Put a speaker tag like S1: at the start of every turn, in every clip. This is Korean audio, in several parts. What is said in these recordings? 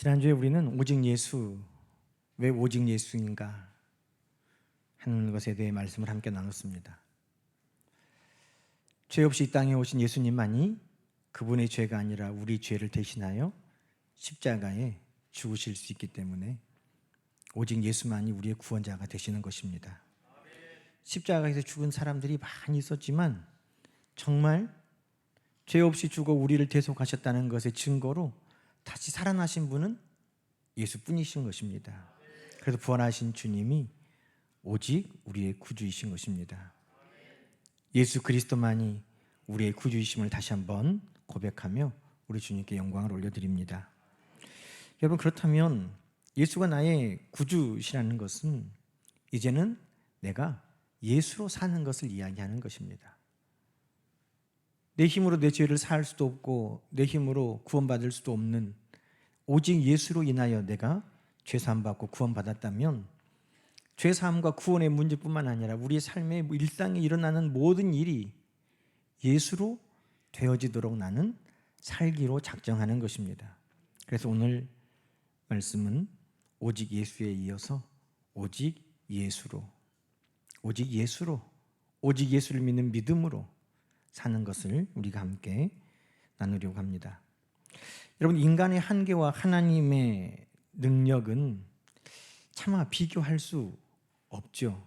S1: 지난주에 우리는 오직 예수, 왜 오직 예수인가 하는 것에 대해 말씀을 함께 나눴습니다. 죄 없이 이 땅에 오신 예수님만이 그분의 죄가 아니라 우리 죄를 대신하여 십자가에 죽으실 수 있기 때문에 오직 예수만이 우리의 구원자가 되시는 것입니다. 십자가에서 죽은 사람들이 많이 있었지만 정말 죄 없이 죽어 우리를 대속하셨다는 것의 증거로 다시 살아나신 분은 예수뿐이신 것입니다. 그래서 부활하신 주님이 오직 우리의 구주이신 것입니다. 예수 그리스도만이 우리의 구주이심을 다시 한번 고백하며 우리 주님께 영광을 올려드립니다. 여러분, 그렇다면 예수가 나의 구주시라는 것은 이제는 내가 예수로 사는 것을 이야기하는 것입니다. 내 힘으로 내 죄를 사할 수도 없고 내 힘으로 구원받을 수도 없는 오직 예수로 인하여 내가 죄사함 받고 구원받았다면 죄사함과 구원의 문제뿐만 아니라 우리의 삶의 일상에 일어나는 모든 일이 예수로 되어지도록 나는 살기로 작정하는 것입니다. 그래서 오늘 말씀은 오직 예수에 이어서 오직 예수로, 오직 예수로, 오직 예수를 믿는 믿음으로 사는 것을 우리가 함께 나누려고 합니다. 여러분, 인간의 한계와 하나님의 능력은 차마 비교할 수 없죠.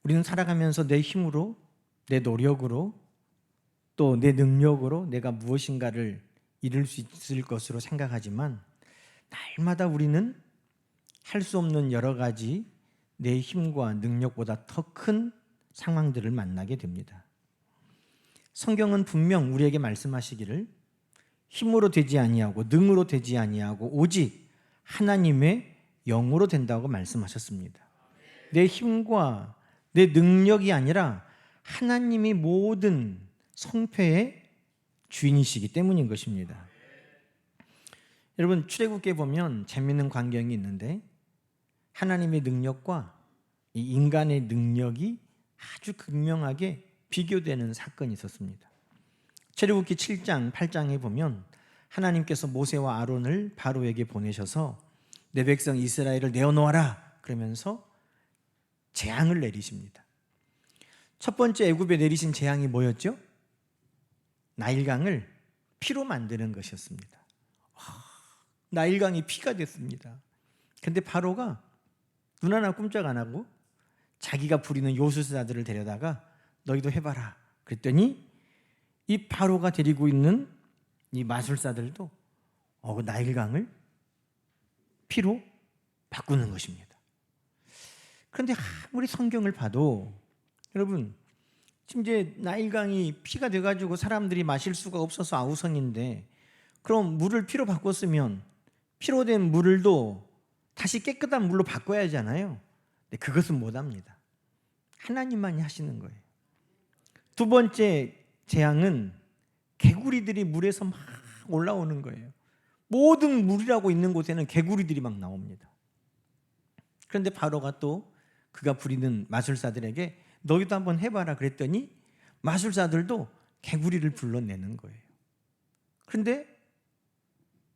S1: 우리는 살아가면서 내 힘으로, 내 노력으로, 또 내 능력으로 내가 무엇인가를 이룰 수 있을 것으로 생각하지만 날마다 우리는 할 수 없는 여러 가지 내 힘과 능력보다 더 큰 상황들을 만나게 됩니다. 성경은 분명 우리에게 말씀하시기를 힘으로 되지 아니하고 능으로 되지 아니하고 오직 하나님의 영으로 된다고 말씀하셨습니다. 내 힘과 내 능력이 아니라 하나님이 모든 성패의 주인이시기 때문인 것입니다. 여러분, 출애굽기에 보면 재미있는 광경이 있는데 하나님의 능력과 이 인간의 능력이 아주 극명하게 비교되는 사건이 있었습니다. 출애굽기 7장, 8장에 보면 하나님께서 모세와 아론을 바로에게 보내셔서 내 백성 이스라엘을 내어놓아라 그러면서 재앙을 내리십니다. 첫 번째 애굽에 내리신 재앙이 뭐였죠? 나일강을 피로 만드는 것이었습니다. 나일강이 피가 됐습니다. 그런데 바로가 눈 하나 꼼짝 안 하고 자기가 부리는 요술사들을 데려다가 너희도 해봐라 그랬더니 이 바로가 데리고 있는 이 마술사들도 나일강을 피로 바꾸는 것입니다. 그런데 아무리 성경을 봐도 여러분, 지금 이제 나일강이 피가 돼가지고 사람들이 마실 수가 없어서 아우성인데 그럼 물을 피로 바꿨으면 피로 된 물도 다시 깨끗한 물로 바꿔야 하잖아요. 근데 그것은 못합니다. 하나님만이 하시는 거예요. 두 번째 재앙은 개구리들이 물에서 막 올라오는 거예요. 모든 물이라고 있는 곳에는 개구리들이 막 나옵니다. 그런데 바로가 또 그가 부리는 마술사들에게 너희도 한번 해봐라 그랬더니 마술사들도 개구리를 불러내는 거예요. 그런데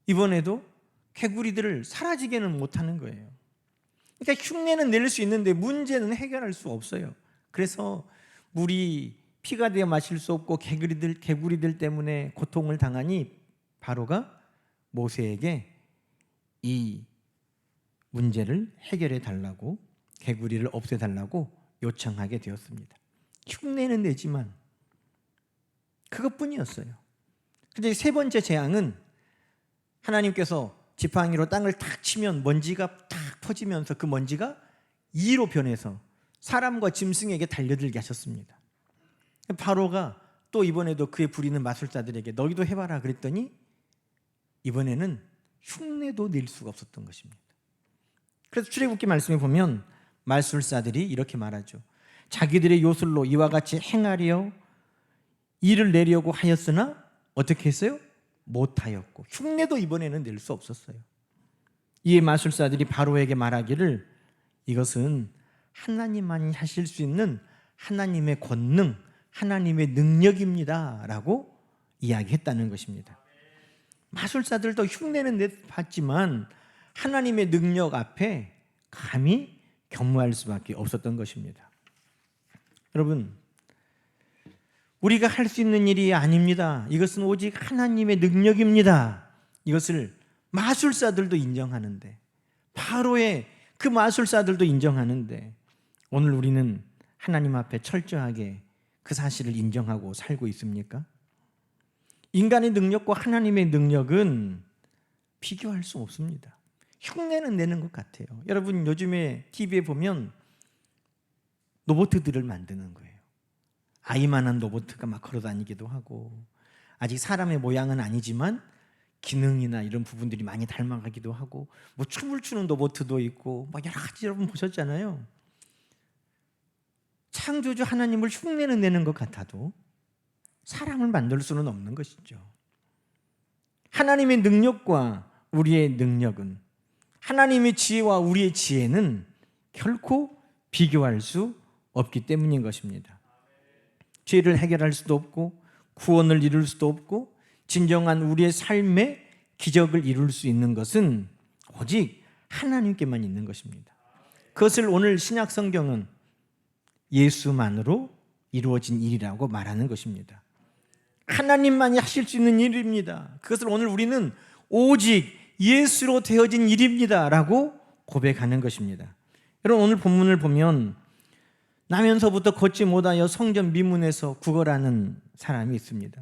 S1: 이번에도 개구리들을 사라지게는 못하는 거예요. 그러니까 흉내는 낼 수 있는데 문제는 해결할 수 없어요. 그래서 물이 피가 되어 마실 수 없고 개구리들 때문에 고통을 당하니 바로가 모세에게 이 문제를 해결해 달라고, 개구리를 없애 달라고 요청하게 되었습니다. 흉내는 내지만 그것뿐이었어요. 그런데 세 번째 재앙은 하나님께서 지팡이로 땅을 탁 치면 먼지가 탁 퍼지면서 그 먼지가 이로 변해서 사람과 짐승에게 달려들게 하셨습니다. 바로가 또 이번에도 그의 부리는 마술사들에게 너희도 해봐라 그랬더니 이번에는 흉내도 낼 수가 없었던 것입니다. 그래서 출애굽기 말씀에 보면 마술사들이 이렇게 말하죠. 자기들의 요술로 이와 같이 행하려 일을 내려고 하였으나 어떻게 했어요? 못하였고 흉내도 이번에는 낼 수 없었어요. 이에 마술사들이 바로에게 말하기를 이것은 하나님만이 하실 수 있는 하나님의 권능, 하나님의 능력입니다 라고 이야기했다는 것입니다. 마술사들도 흉내는 봤지만 하나님의 능력 앞에 감히 경무할 수밖에 없었던 것입니다. 여러분, 우리가 할 수 있는 일이 아닙니다. 이것은 오직 하나님의 능력입니다. 이것을 마술사들도 인정하는데, 바로의 그 마술사들도 인정하는데, 오늘 우리는 하나님 앞에 철저하게 그 사실을 인정하고 살고 있습니까? 인간의 능력과 하나님의 능력은 비교할 수 없습니다. 흉내는 내는 것 같아요. 여러분, 요즘에 TV에 보면 로봇들을 만드는 거예요. 아이만한 로봇가 막 걸어다니기도 하고, 아직 사람의 모양은 아니지만 기능이나 이런 부분들이 많이 닮아가기도 하고, 뭐 춤을 추는 로봇도 있고, 막 여러 가지 여러분 보셨잖아요. 창조주 하나님을 흉내는 내는 것 같아도 사람을 만들 수는 없는 것이죠. 하나님의 능력과 우리의 능력은, 하나님의 지혜와 우리의 지혜는 결코 비교할 수 없기 때문인 것입니다. 죄를 해결할 수도 없고, 구원을 이룰 수도 없고, 진정한 우리의 삶의 기적을 이룰 수 있는 것은 오직 하나님께만 있는 것입니다. 그것을 오늘 신약 성경은 예수만으로 이루어진 일이라고 말하는 것입니다. 하나님만이 하실 수 있는 일입니다. 그것을 오늘 우리는 오직 예수로 되어진 일입니다 라고 고백하는 것입니다. 여러분, 오늘 본문을 보면 나면서부터 걷지 못하여 성전 미문에서 구걸하는 사람이 있습니다.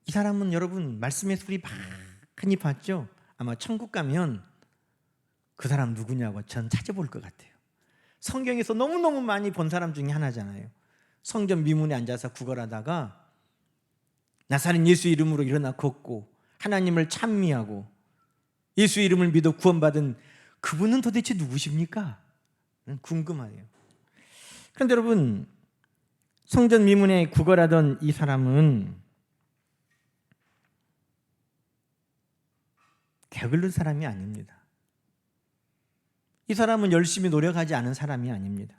S1: 이 사람은 여러분 말씀의 소리 많이 봤죠? 아마 천국 가면 그 사람 누구냐고 전 찾아볼 것 같아요. 성경에서 너무너무 많이 본 사람 중에 하나잖아요. 성전 미문에 앉아서 구걸하다가 나사렛 예수 이름으로 일어나 걷고 하나님을 찬미하고 예수 이름을 믿어 구원받은 그분은 도대체 누구십니까? 궁금해요. 그런데 여러분, 성전 미문에 구걸하던 이 사람은 게을른 사람이 아닙니다. 이 사람은 열심히 노력하지 않은 사람이 아닙니다.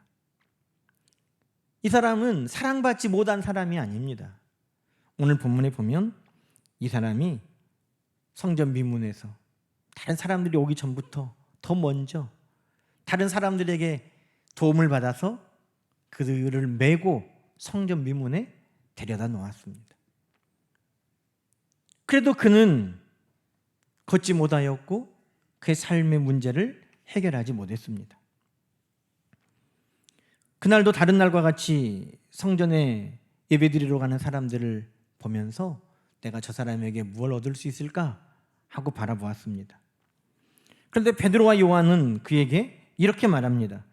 S1: 이 사람은 사랑받지 못한 사람이 아닙니다. 오늘 본문에 보면 이 사람이 성전 미문에서 다른 사람들이 오기 전부터 더 먼저 다른 사람들에게 도움을 받아서 그들을 메고 성전 미문에 데려다 놓았습니다. 그래도 그는 걷지 못하였고 그의 삶의 문제를 해결하지 못했습니다. 그날도 다른 날과 같이 성전에 예배드리러 가는 사람들을 보면서 내가 저 사람에게 무엇을 얻을 수 있을까 하고 바라보았습니다. 그런데 베드로와 요한은 그에게 이렇게 말합니다.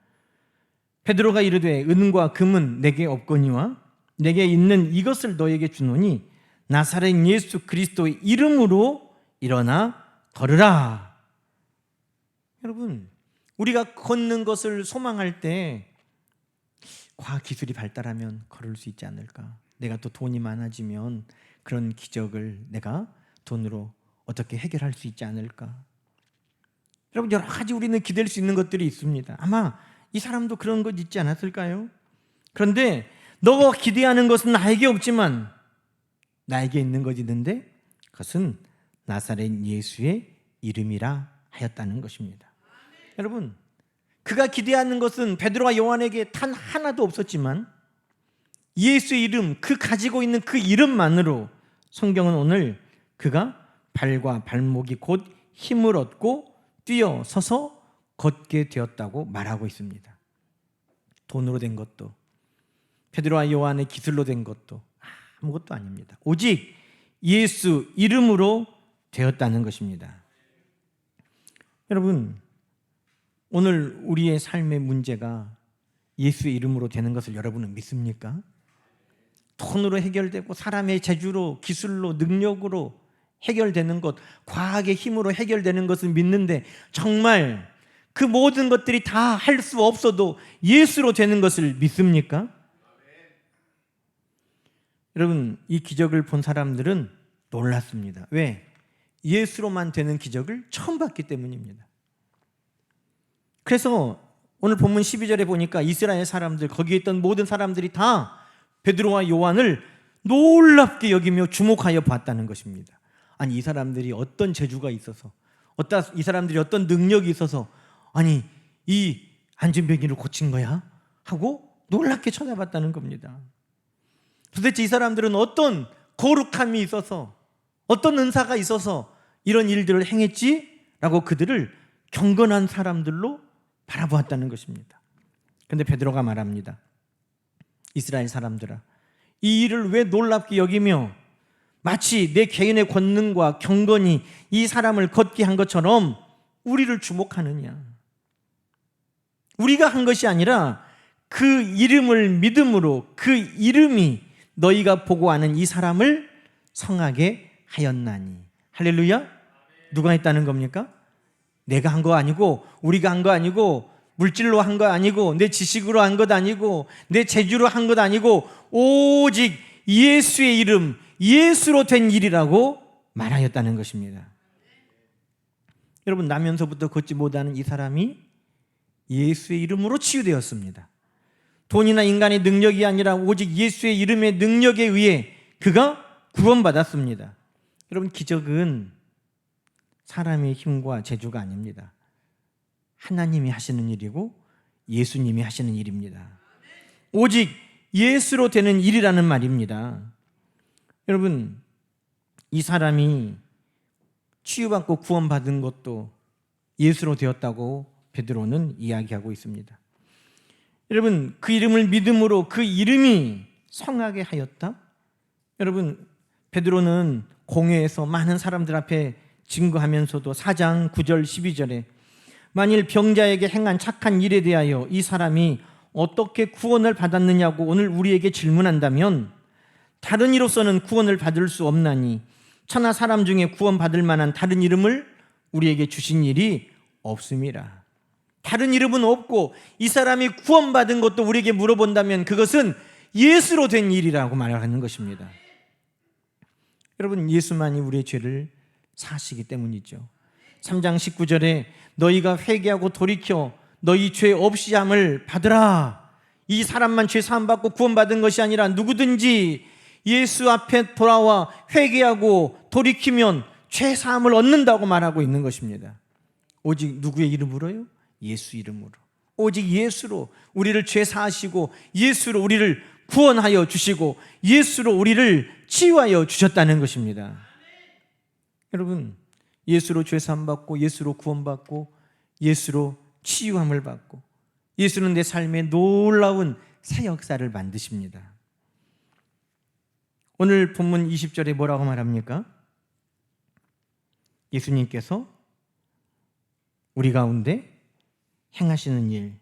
S1: 베드로가 이르되 은과 금은 내게 없거니와 내게 있는 이것을 너에게 주노니 나사렛 예수 그리스도의 이름으로 일어나 걸으라. 여러분, 우리가 걷는 것을 소망할 때 과학기술이 발달하면 걸을 수 있지 않을까? 내가 또 돈이 많아지면 그런 기적을 내가 돈으로 어떻게 해결할 수 있지 않을까? 여러분, 여러 가지 우리는 기댈 수 있는 것들이 있습니다. 아마 이 사람도 그런 것 있지 않았을까요? 그런데 너가 기대하는 것은 나에게 없지만 나에게 있는 것이 있는데 그것은 나사렛 예수의 이름이라 하였다는 것입니다. 여러분, 그가 기대하는 것은 베드로와 요한에게 단 하나도 없었지만 예수의 이름, 그 가지고 있는 그 이름만으로 성경은 오늘 그가 발과 발목이 곧 힘을 얻고 뛰어서서 걷게 되었다고 말하고 있습니다. 돈으로 된 것도 베드로와 요한의 기술로 된 것도 아무것도 아닙니다. 오직 예수 이름으로 되었다는 것입니다. 여러분, 오늘 우리의 삶의 문제가 예수의 이름으로 되는 것을 여러분은 믿습니까? 돈으로 해결되고 사람의 재주로, 기술로, 능력으로 해결되는 것, 과학의 힘으로 해결되는 것을 믿는데 정말 그 모든 것들이 다 할 수 없어도 예수로 되는 것을 믿습니까? 여러분, 이 기적을 본 사람들은 놀랐습니다. 왜? 예수로만 되는 기적을 처음 봤기 때문입니다. 그래서 오늘 본문 12절에 보니까 이스라엘 사람들, 거기에 있던 모든 사람들이 다 베드로와 요한을 놀랍게 여기며 주목하여 봤다는 것입니다. 아니 이 사람들이 어떤 재주가 있어서, 이 사람들이 어떤 능력이 있어서 아니 이 안진뱅이를 고친 거야? 하고 놀랍게 쳐다봤다는 겁니다. 도대체 이 사람들은 어떤 거룩함이 있어서, 어떤 은사가 있어서 이런 일들을 행했지? 라고 그들을 경건한 사람들로 바라보았다는 것입니다. 그런데 베드로가 말합니다. 이스라엘 사람들아, 이 일을 왜 놀랍게 여기며 마치 내 개인의 권능과 경건이 이 사람을 걷게 한 것처럼 우리를 주목하느냐? 우리가 한 것이 아니라 그 이름을 믿음으로 그 이름이 너희가 보고 아는 이 사람을 성하게 하였나니. 할렐루야. 누가 했다는 겁니까? 내가 한 거 아니고, 우리가 한 거 아니고, 물질로 한 거 아니고, 내 지식으로 한 것 아니고, 내 재주로 한 것 아니고, 오직 예수의 이름, 예수로 된 일이라고 말하였다는 것입니다. 여러분, 나면서부터 걷지 못하는 이 사람이 예수의 이름으로 치유되었습니다. 돈이나 인간의 능력이 아니라 오직 예수의 이름의 능력에 의해 그가 구원받았습니다. 여러분, 기적은 사람의 힘과 재주가 아닙니다. 하나님이 하시는 일이고 예수님이 하시는 일입니다. 오직 예수로 되는 일이라는 말입니다. 여러분, 이 사람이 치유받고 구원받은 것도 예수로 되었다고 베드로는 이야기하고 있습니다. 여러분, 그 이름을 믿음으로 그 이름이 성하게 하였다? 여러분, 베드로는 공회에서 많은 사람들 앞에 증거하면서도 4장 9절 12절에 만일 병자에게 행한 착한 일에 대하여 이 사람이 어떻게 구원을 받았느냐고 오늘 우리에게 질문한다면 다른 이로서는 구원을 받을 수 없나니 천하 사람 중에 구원받을 만한 다른 이름을 우리에게 주신 일이 없음이라. 다른 이름은 없고 이 사람이 구원받은 것도 우리에게 물어본다면 그것은 예수로 된 일이라고 말하는 것입니다. 여러분, 예수만이 우리의 죄를 사시기 때문이죠. 3장 19절에 너희가 회개하고 돌이켜 너희 죄 없이 함을 받으라. 이 사람만 죄 사함 받고 구원받은 것이 아니라 누구든지 예수 앞에 돌아와 회개하고 돌이키면 죄 사함을 얻는다고 말하고 있는 것입니다. 오직 누구의 이름으로요? 예수 이름으로. 오직 예수로 우리를 죄 사하시고 예수로 우리를 구원하여 주시고 예수로 우리를 치유하여 주셨다는 것입니다. 여러분, 예수로 죄 사함 받고 예수로 구원받고 예수로 치유함을 받고 예수는 내 삶에 놀라운 새 역사를 만드십니다. 오늘 본문 20절에 뭐라고 말합니까? 예수님께서 우리 가운데 행하시는 일,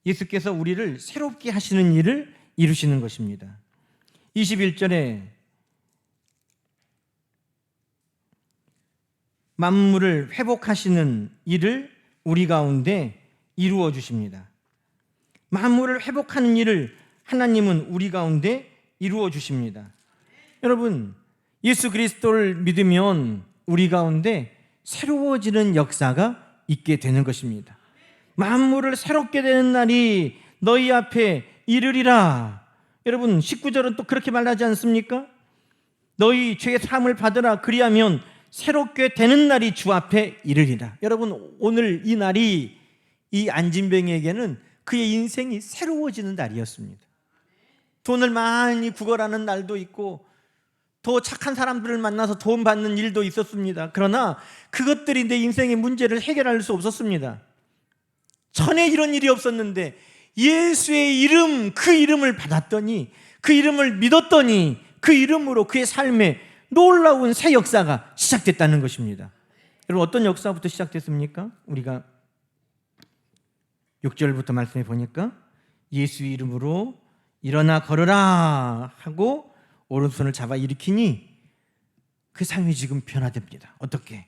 S1: 예수께서 우리를 새롭게 하시는 일을 이루시는 것입니다. 21절에 만물을 회복하시는 일을 우리 가운데 이루어 주십니다. 만물을 회복하는 일을 하나님은 우리 가운데 이루어 주십니다. 여러분, 예수 그리스도를 믿으면 우리 가운데 새로워지는 역사가 있게 되는 것입니다. 만물을 새롭게 되는 날이 너희 앞에 이르리라. 여러분, 19절은 또 그렇게 말하지 않습니까? 너희 죄의 사함을 받으라. 그리하면 새롭게 되는 날이 주 앞에 이르리라. 여러분, 오늘 이 날이 이 안진뱅이에게는 그의 인생이 새로워지는 날이었습니다. 돈을 많이 구걸하는 날도 있고 더 착한 사람들을 만나서 도움받는 일도 있었습니다. 그러나 그것들이 내 인생의 문제를 해결할 수 없었습니다. 전에 이런 일이 없었는데 예수의 이름, 그 이름을 받았더니, 그 이름을 믿었더니 그 이름으로 그의 삶에 놀라운 새 역사가 시작됐다는 것입니다. 여러분, 어떤 역사부터 시작됐습니까? 우리가 6절부터 말씀해 보니까 예수의 이름으로 일어나 걸으라 하고 오른손을 잡아 일으키니 그 삶이 지금 변화됩니다. 어떻게?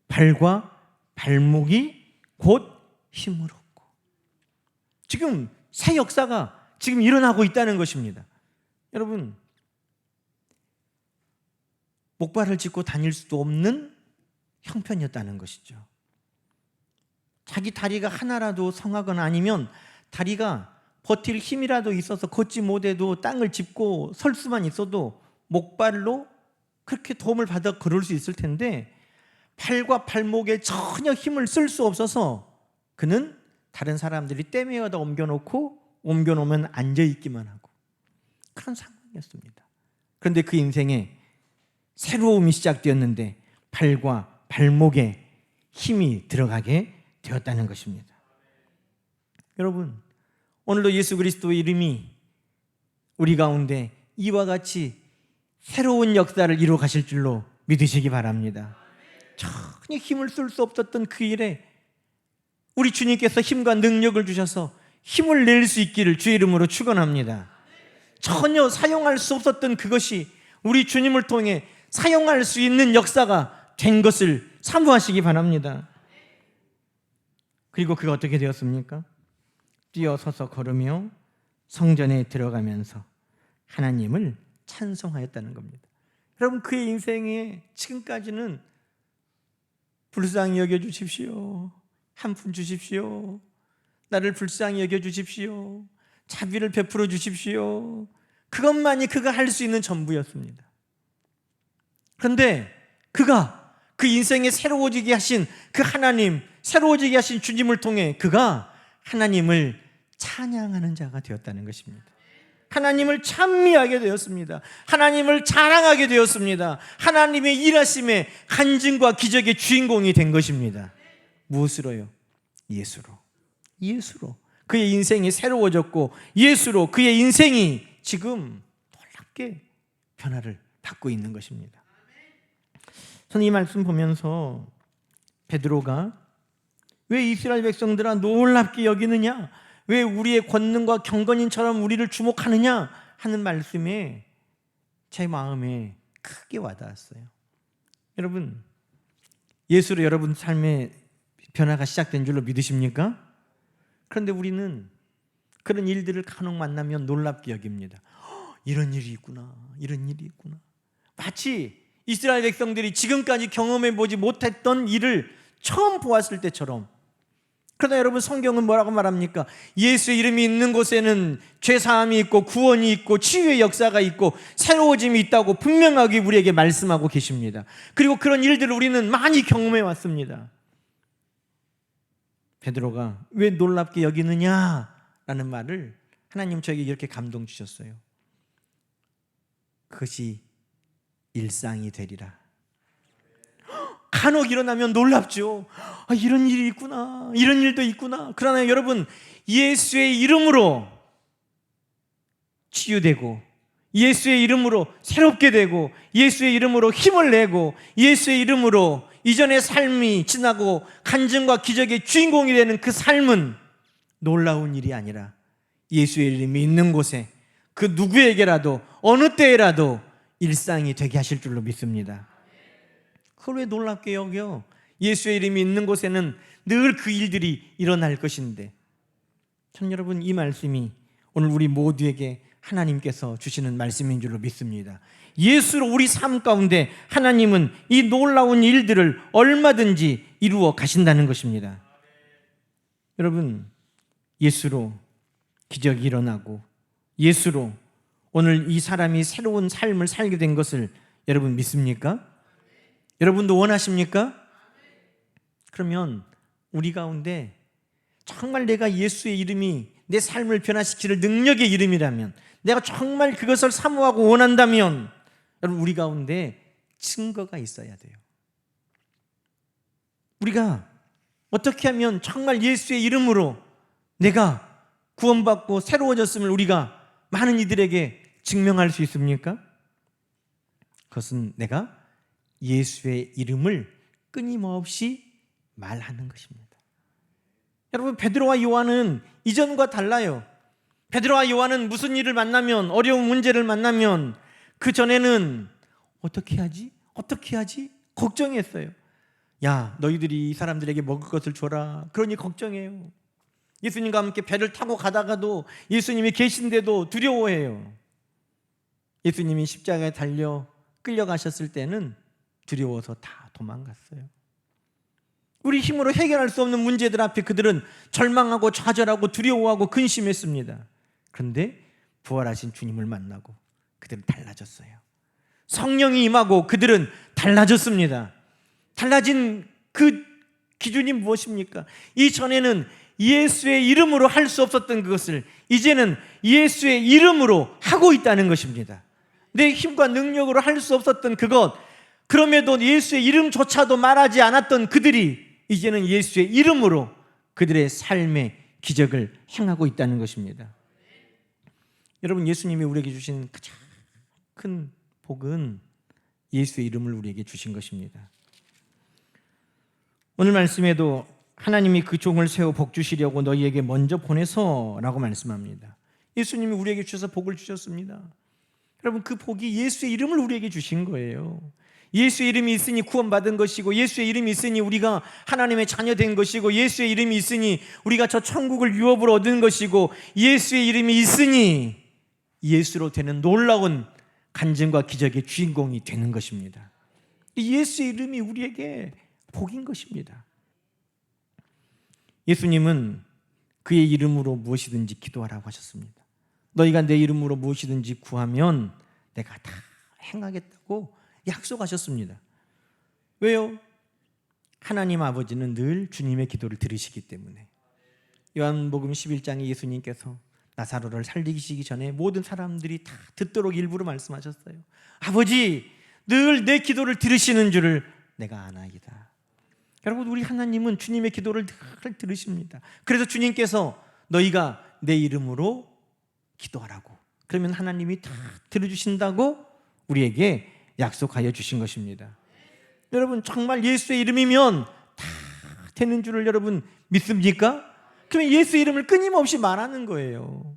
S1: 발과 발목이 곧 힘을 얻고 지금 새 역사가 지금 일어나고 있다는 것입니다. 여러분, 목발을 짚고 다닐 수도 없는 형편이었다는 것이죠. 자기 다리가 하나라도 성하거나 아니면 다리가 버틸 힘이라도 있어서 걷지 못해도 땅을 짚고 설 수만 있어도 목발로 그렇게 도움을 받아 걸을 수 있을 텐데 팔과 발목에 전혀 힘을 쓸 수 없어서 그는 다른 사람들이 떼매어다 옮겨놓으면 앉아있기만 하고 그런 상황이었습니다. 그런데 그 인생에 새로움이 시작되었는데 팔과 발목에 힘이 들어가게 되었다는 것입니다. 여러분, 오늘도 예수 그리스도의 이름이 우리 가운데 이와 같이 새로운 역사를 이루어 가실 줄로 믿으시기 바랍니다. 전혀 힘을 쓸 수 없었던 그 일에 우리 주님께서 힘과 능력을 주셔서 힘을 낼 수 있기를 주의 이름으로 축원합니다. 전혀 사용할 수 없었던 그것이 우리 주님을 통해 사용할 수 있는 역사가 된 것을 사모하시기 바랍니다. 그리고 그가 어떻게 되었습니까? 뛰어서서 걸으며 성전에 들어가면서 하나님을 찬송하였다는 겁니다. 여러분, 그의 인생에 지금까지는 불쌍히 여겨주십시오, 한 푼 주십시오, 나를 불쌍히 여겨주십시오, 자비를 베풀어 주십시오, 그것만이 그가 할 수 있는 전부였습니다. 그런데 그가 그 인생에 새로워지게 하신 그 하나님, 새로워지게 하신 주님을 통해 그가 하나님을 찬양하는 자가 되었다는 것입니다. 하나님을 찬미하게 되었습니다. 하나님을 자랑하게 되었습니다. 하나님의 일하심의 간증과 기적의 주인공이 된 것입니다. 무엇으로요? 예수로. 그의 인생이 새로워졌고 예수로 그의 인생이 지금 놀랍게 변화를 받고 있는 것입니다. 저는 이 말씀 보면서 베드로가 왜 이스라엘 백성들아 놀랍게 여기느냐, 왜 우리의 권능과 경건인처럼 우리를 주목하느냐 하는 말씀에 제 마음에 크게 와닿았어요. 여러분, 예수로 여러분 삶의 변화가 시작된 줄로 믿으십니까? 그런데 우리는 그런 일들을 간혹 만나면 놀랍게 여깁니다. 이런 일이 있구나, 이런 일이 있구나. 마치 이스라엘 백성들이 지금까지 경험해보지 못했던 일을 처음 보았을 때처럼. 그러나 여러분, 성경은 뭐라고 말합니까? 예수의 이름이 있는 곳에는 죄사함이 있고 구원이 있고 치유의 역사가 있고 새로워짐이 있다고 분명하게 우리에게 말씀하고 계십니다. 그리고 그런 일들을 우리는 많이 경험해 왔습니다. 베드로가 왜 놀랍게 여기느냐라는 말을 하나님 저에게 이렇게 감동 주셨어요. 그것이 일상이 되리라. 간혹 일어나면 놀랍죠. 이런 일이 있구나, 이런 일도 있구나. 그러나 여러분, 예수의 이름으로 치유되고 예수의 이름으로 새롭게 되고 예수의 이름으로 힘을 내고 예수의 이름으로 이전의 삶이 지나고 간증과 기적의 주인공이 되는 그 삶은 놀라운 일이 아니라 예수의 이름이 있는 곳에 그 누구에게라도 어느 때에라도 일상이 되게 하실 줄로 믿습니다. 그걸 왜 놀랍게 여겨? 예수의 이름이 있는 곳에는 늘 그 일들이 일어날 것인데. 참, 여러분, 이 말씀이 오늘 우리 모두에게 하나님께서 주시는 말씀인 줄로 믿습니다. 예수로 우리 삶 가운데 하나님은 이 놀라운 일들을 얼마든지 이루어 가신다는 것입니다. 여러분, 예수로 기적이 일어나고 예수로 오늘 이 사람이 새로운 삶을 살게 된 것을 여러분 믿습니까? 여러분도 원하십니까? 그러면 우리 가운데 정말 내가 예수의 이름이 내 삶을 변화시킬 능력의 이름이라면, 내가 정말 그것을 사모하고 원한다면 여러분, 우리 가운데 증거가 있어야 돼요. 우리가 어떻게 하면 정말 예수의 이름으로 내가 구원받고 새로워졌음을 우리가 많은 이들에게 증명할 수 있습니까? 그것은 내가 예수의 이름을 끊임없이 말하는 것입니다. 여러분, 베드로와 요한은 이전과 달라요. 베드로와 요한은 무슨 일을 만나면, 어려운 문제를 만나면 그 전에는 어떻게 하지? 걱정했어요. 야, 너희들이 이 사람들에게 먹을 것을 줘라. 그러니 걱정해요. 예수님과 함께 배를 타고 가다가도 예수님이 계신데도 두려워해요. 예수님이 십자가에 달려 끌려가셨을 때는 두려워서 다 도망갔어요. 우리 힘으로 해결할 수 없는 문제들 앞에 그들은 절망하고 좌절하고 두려워하고 근심했습니다. 그런데 부활하신 주님을 만나고 그들은 달라졌어요. 성령이 임하고 그들은 달라졌습니다. 달라진 그 기준이 무엇입니까? 이전에는 예수의 이름으로 할 수 없었던 그것을 이제는 예수의 이름으로 하고 있다는 것입니다. 내 힘과 능력으로 할 수 없었던 그것, 그럼에도 예수의 이름조차도 말하지 않았던 그들이 이제는 예수의 이름으로 그들의 삶의 기적을 행하고 있다는 것입니다. 여러분, 예수님이 우리에게 주신 가장 큰 복은 예수의 이름을 우리에게 주신 것입니다. 오늘 말씀에도 하나님이 그 종을 세워 복 주시려고 너희에게 먼저 보내서 라고 말씀합니다. 예수님이 우리에게 주셔서 복을 주셨습니다. 여러분, 그 복이 예수의 이름을 우리에게 주신 거예요. 예수의 이름이 있으니 구원받은 것이고, 예수의 이름이 있으니 우리가 하나님의 자녀 된 것이고, 예수의 이름이 있으니 우리가 저 천국을 유업으로 얻은 것이고, 예수의 이름이 있으니 예수로 되는 놀라운 간증과 기적의 주인공이 되는 것입니다. 예수의 이름이 우리에게 복인 것입니다. 예수님은 그의 이름으로 무엇이든지 기도하라고 하셨습니다. 너희가 내 이름으로 무엇이든지 구하면 내가 다 행하겠다고 약속하셨습니다. 왜요? 하나님 아버지는 늘 주님의 기도를 들으시기 때문에. 요한복음 11장에 예수님께서 나사로를 살리시기 전에 모든 사람들이 다 듣도록 일부러 말씀하셨어요. 아버지, 늘 내 기도를 들으시는 줄을 내가 아나이다. 여러분, 우리 하나님은 주님의 기도를 늘 들으십니다. 그래서 주님께서 너희가 내 이름으로 기도하라고, 그러면 하나님이 다 들어주신다고 우리에게 약속하여 주신 것입니다. 여러분, 정말 예수의 이름이면 다 되는 줄을 여러분 믿습니까? 그러면 예수 이름을 끊임없이 말하는 거예요.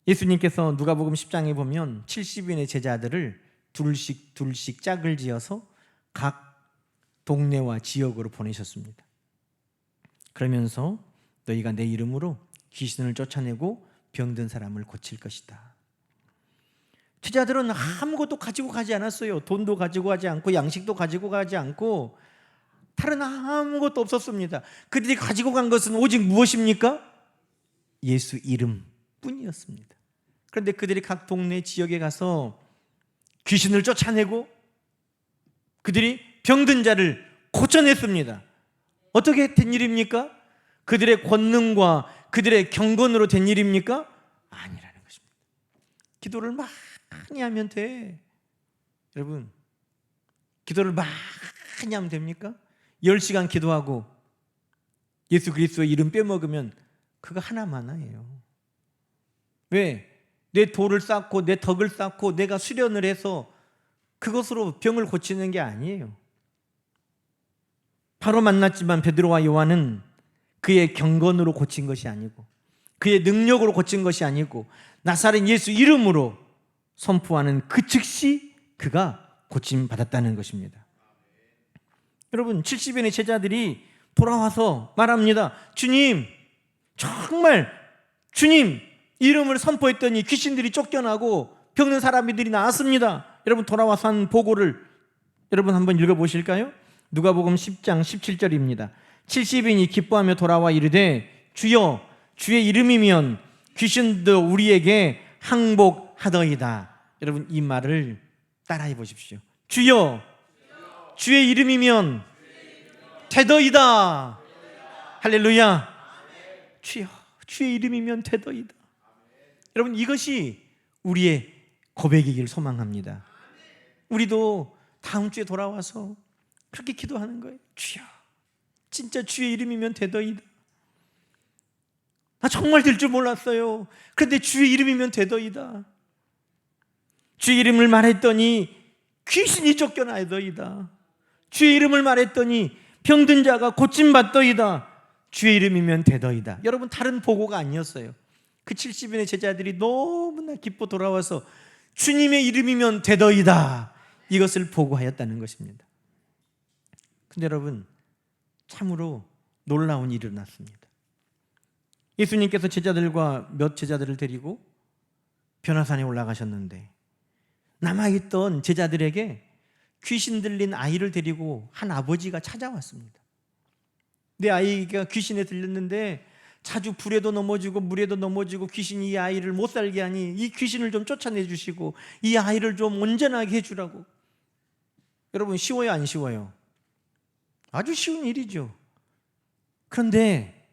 S1: 예수님께서 누가복음 10장에 보면 70인의 제자들을 둘씩 짝을 지어서 각 동네와 지역으로 보내셨습니다. 그러면서 너희가 내 이름으로 귀신을 쫓아내고 병든 사람을 고칠 것이다. 제자들은 아무것도 가지고 가지 않았어요. 돈도 가지고 가지 않고 양식도 가지고 가지 않고 다른 아무것도 없었습니다. 그들이 가지고 간 것은 오직 무엇입니까? 예수 이름뿐이었습니다. 그런데 그들이 각 동네 지역에 가서 귀신을 쫓아내고 그들이 병든 자를 고쳐냈습니다. 어떻게 된 일입니까? 그들의 권능과 그들의 경건으로 된 일입니까? 아니라는 것입니다. 기도를 많이 하면 돼. 여러분, 기도를 많이 하면 됩니까? 10시간 기도하고 예수 그리스도의 이름 빼먹으면 그거 하나만이에요. 왜? 내 도를 쌓고 내 덕을 쌓고 내가 수련을 해서 그것으로 병을 고치는 게 아니에요. 바로 만났지만 베드로와 요한은 그의 경건으로 고친 것이 아니고 그의 능력으로 고친 것이 아니고 나사렛 예수 이름으로 선포하는 그 즉시 그가 고침받았다는 것입니다. 여러분, 70인의 제자들이 돌아와서 말합니다. 주님, 정말 주님 이름을 선포했더니 귀신들이 쫓겨나고 병든 사람들이 나았습니다. 여러분, 돌아와서 한 보고를 여러분 한번 읽어보실까요? 누가복음 10장 17절입니다. 70인이 기뻐하며 돌아와 이르되 주여, 주의 이름이면 귀신도 우리에게 항복하더이다. 여러분, 이 말을 따라해 보십시오. 주여, 주의 이름이면 되더이다. 할렐루야. 주여, 주의 이름이면 되더이다. 여러분, 이것이 우리의 고백이길 소망합니다. 우리도 다음 주에 돌아와서 그렇게 기도하는 거예요. 주여, 진짜 주의 이름이면 되더이다. 나 정말 될 줄 몰랐어요. 그런데 주의 이름이면 되더이다. 주의 이름을 말했더니 귀신이 쫓겨나더이다. 주의 이름을 말했더니 병든 자가 고침받더이다. 주의 이름이면 되더이다. 여러분, 다른 보고가 아니었어요. 그 70인의 제자들이 너무나 기뻐 돌아와서 주님의 이름이면 되더이다, 이것을 보고하였다는 것입니다. 근데 여러분, 참으로 놀라운 일이 일어났습니다. 예수님께서 제자들과 몇 제자들을 데리고 변화산에 올라가셨는데 남아있던 제자들에게 귀신 들린 아이를 데리고 한 아버지가 찾아왔습니다. 내 아이가 귀신에 들렸는데 자주 불에도 넘어지고 물에도 넘어지고 귀신이 이 아이를 못 살게 하니 이 귀신을 좀 쫓아내 주시고 이 아이를 좀 온전하게 해주라고. 여러분, 쉬워요, 안 쉬워요? 아주 쉬운 일이죠. 그런데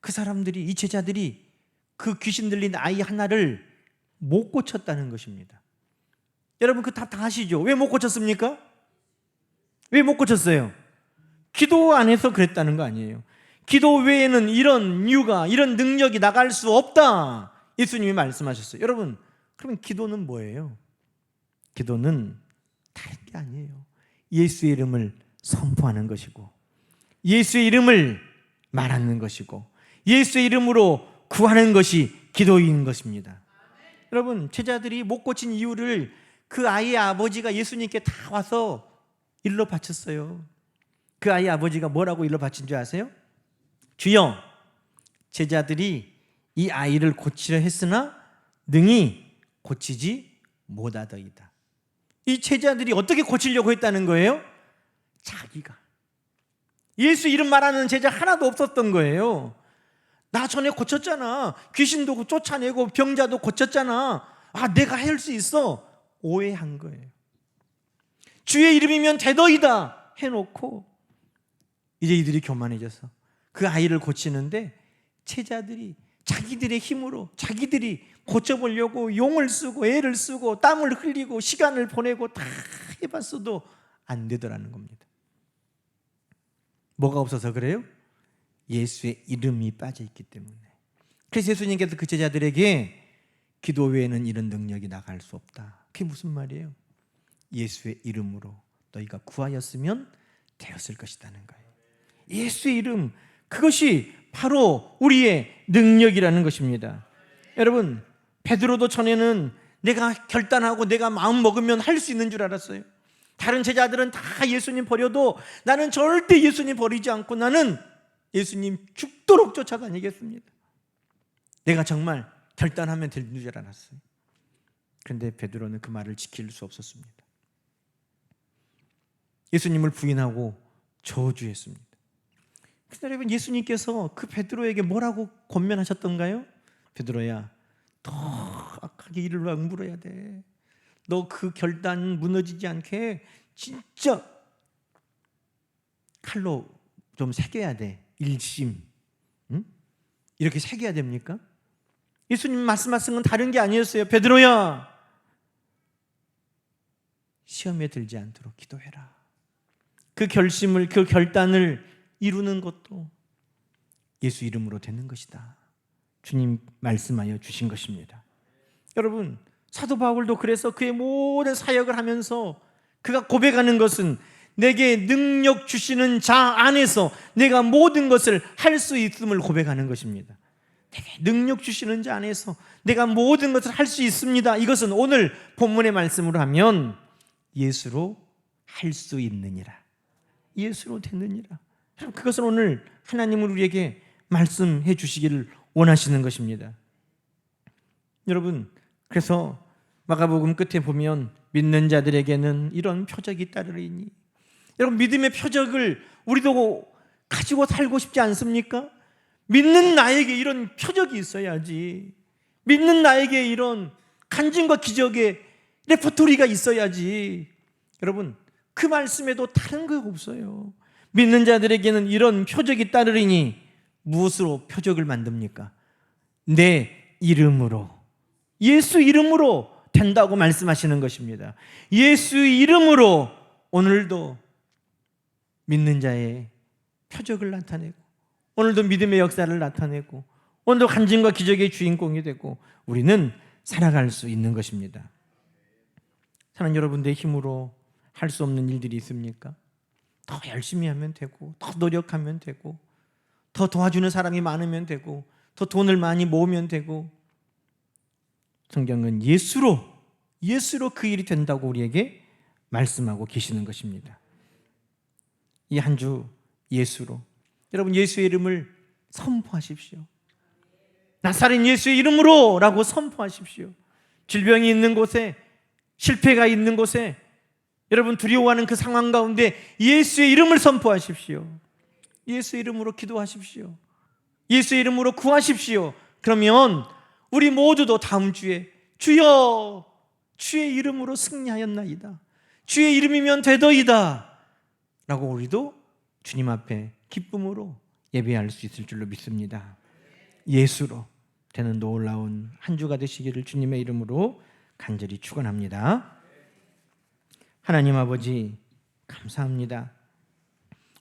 S1: 그 사람들이, 이 제자들이 그 귀신 들린 아이 하나를 못 고쳤다는 것입니다. 여러분, 그 답 다 아시죠? 왜 못 고쳤습니까? 왜 못 고쳤어요? 기도 안 해서 그랬다는 거 아니에요. 기도 외에는 이런 이유가, 이런 능력이 나갈 수 없다, 예수님이 말씀하셨어요. 여러분, 그러면 기도는 뭐예요? 기도는 다른 게 아니에요. 예수의 이름을 선포하는 것이고, 예수의 이름을 말하는 것이고, 예수의 이름으로 구하는 것이 기도인 것입니다. 여러분, 제자들이 못 고친 이유를 그 아이의 아버지가 예수님께 다 와서 일러 바쳤어요. 그 아이의 아버지가 뭐라고 일러 바친 줄 아세요? 주여, 제자들이 이 아이를 고치려 했으나 능히 고치지 못하더이다. 이 제자들이 어떻게 고치려고 했다는 거예요? 자기가. 예수 이름 말하는 제자 하나도 없었던 거예요. 나 전에 고쳤잖아. 귀신도 쫓아내고 병자도 고쳤잖아. 아, 내가 할 수 있어. 오해한 거예요. 주의 이름이면 되더이다 해놓고 이제 이들이 교만해져서 그 아이를 고치는데, 제자들이 자기들의 힘으로 자기들이 고쳐보려고 용을 쓰고 애를 쓰고 땀을 흘리고 시간을 보내고 다 해봤어도 안 되더라는 겁니다. 뭐가 없어서 그래요? 예수의 이름이 빠져있기 때문에. 그래서 예수님께서 그 제자들에게 기도 외에는 이런 능력이 나갈 수 없다. 그게 무슨 말이에요? 예수의 이름으로 너희가 구하였으면 되었을 것이라는 거예요. 예수의 이름, 그것이 바로 우리의 능력이라는 것입니다. 여러분, 베드로도 전에는 내가 결단하고 내가 마음 먹으면 할 수 있는 줄 알았어요. 다른 제자들은 다 예수님 버려도 나는 절대 예수님 버리지 않고 나는 예수님 죽도록 쫓아다니겠습니다. 내가 정말 결단하면 되는 줄 알았어요. 그런데 베드로는 그 말을 지킬 수 없었습니다. 예수님을 부인하고 저주했습니다. 그런데 여러분, 예수님께서 그 베드로에게 뭐라고 권면하셨던가요? 베드로야, 더 악하게 이를 악물어야 돼. 너 그 결단 무너지지 않게 진짜 칼로 좀 새겨야 돼. 일심. 응? 이렇게 새겨야 됩니까? 예수님 말씀하신 건 다른 게 아니었어요. 베드로야, 시험에 들지 않도록 기도해라. 그 결심을, 그 결단을 이루는 것도 예수 이름으로 되는 것이다. 주님 말씀하여 주신 것입니다. 여러분, 사도 바울도 그래서 그의 모든 사역을 하면서 그가 고백하는 것은 내게 능력 주시는 자 안에서 내가 모든 것을 할 수 있음을 고백하는 것입니다. 내게 능력 주시는 자 안에서 내가 모든 것을 할 수 있습니다. 이것은 오늘 본문의 말씀으로 하면 예수로 할 수 있느니라, 예수로 되느니라. 그것은 오늘 하나님은 우리에게 말씀해 주시기를 원하시는 것입니다. 여러분, 그래서 마가복음 끝에 보면 믿는 자들에게는 이런 표적이 따르리니, 여러분, 믿음의 표적을 우리도 가지고 살고 싶지 않습니까? 믿는 나에게 이런 표적이 있어야지. 믿는 나에게 이런 간증과 기적의 레퍼토리가 있어야지. 여러분, 그 말씀에도 다른 거 없어요. 믿는 자들에게는 이런 표적이 따르리니 무엇으로 표적을 만듭니까? 내 이름으로, 예수 이름으로 된다고 말씀하시는 것입니다. 예수 이름으로 오늘도 믿는 자의 표적을 나타내고, 오늘도 믿음의 역사를 나타내고, 오늘도 간증과 기적의 주인공이 되고 우리는 살아갈 수 있는 것입니다. 사랑하는 여러분들의 힘으로 할 수 없는 일들이 있습니까? 더 열심히 하면 되고, 더 노력하면 되고, 더 도와주는 사람이 많으면 되고, 더 돈을 많이 모으면 되고, 성경은 예수로 그 일이 된다고 우리에게 말씀하고 계시는 것입니다. 이 한 주 예수로, 여러분, 예수의 이름을 선포하십시오. 나사렛 예수의 이름으로 라고 선포하십시오. 질병이 있는 곳에, 실패가 있는 곳에, 여러분 두려워하는 그 상황 가운데 예수의 이름을 선포하십시오. 예수의 이름으로 기도하십시오. 예수의 이름으로 구하십시오. 그러면 우리 모두도 다음 주에 주여 주의 이름으로 승리하였나이다, 주의 이름이면 되더이다 라고 우리도 주님 앞에 기쁨으로 예배할 수 있을 줄로 믿습니다. 예수로 되는 놀라운 한 주가 되시기를 주님의 이름으로 간절히 축원합니다. 하나님 아버지 감사합니다.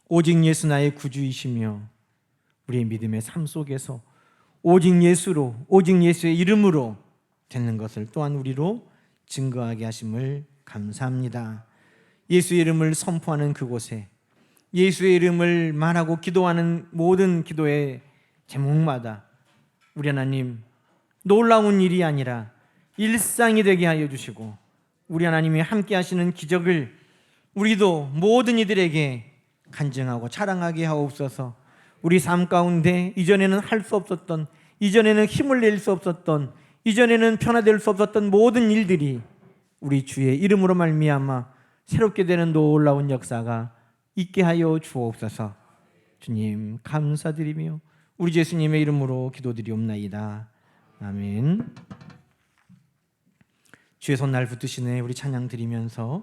S1: 오직 예수 나의 구주이시며 우리의 믿음의 삶 속에서 오직 예수로, 오직 예수의 이름으로 되는 것을 또한 우리로 증거하게 하심을 감사합니다. 예수의 이름을 선포하는 그곳에, 예수의 이름을 말하고 기도하는 모든 기도의 제목마다 우리 하나님 놀라운 일이 아니라 일상이 되게 하여 주시고, 우리 하나님이 함께 하시는 기적을 우리도 모든 이들에게 간증하고 자랑하게 하옵소서. 우리 삶 가운데 이전에는 할 수 없었던, 이전에는 힘을 낼 수 없었던, 이전에는 변화될 수 없었던 모든 일들이 우리 주의 이름으로 말미암아 새롭게 되는 놀라운 역사가 있게 하여 주옵소서. 주님 감사드리며 우리 예수님의 이름으로 기도드리옵나이다. 아멘. 주의 손 날 붙드시네. 우리 찬양 드리면서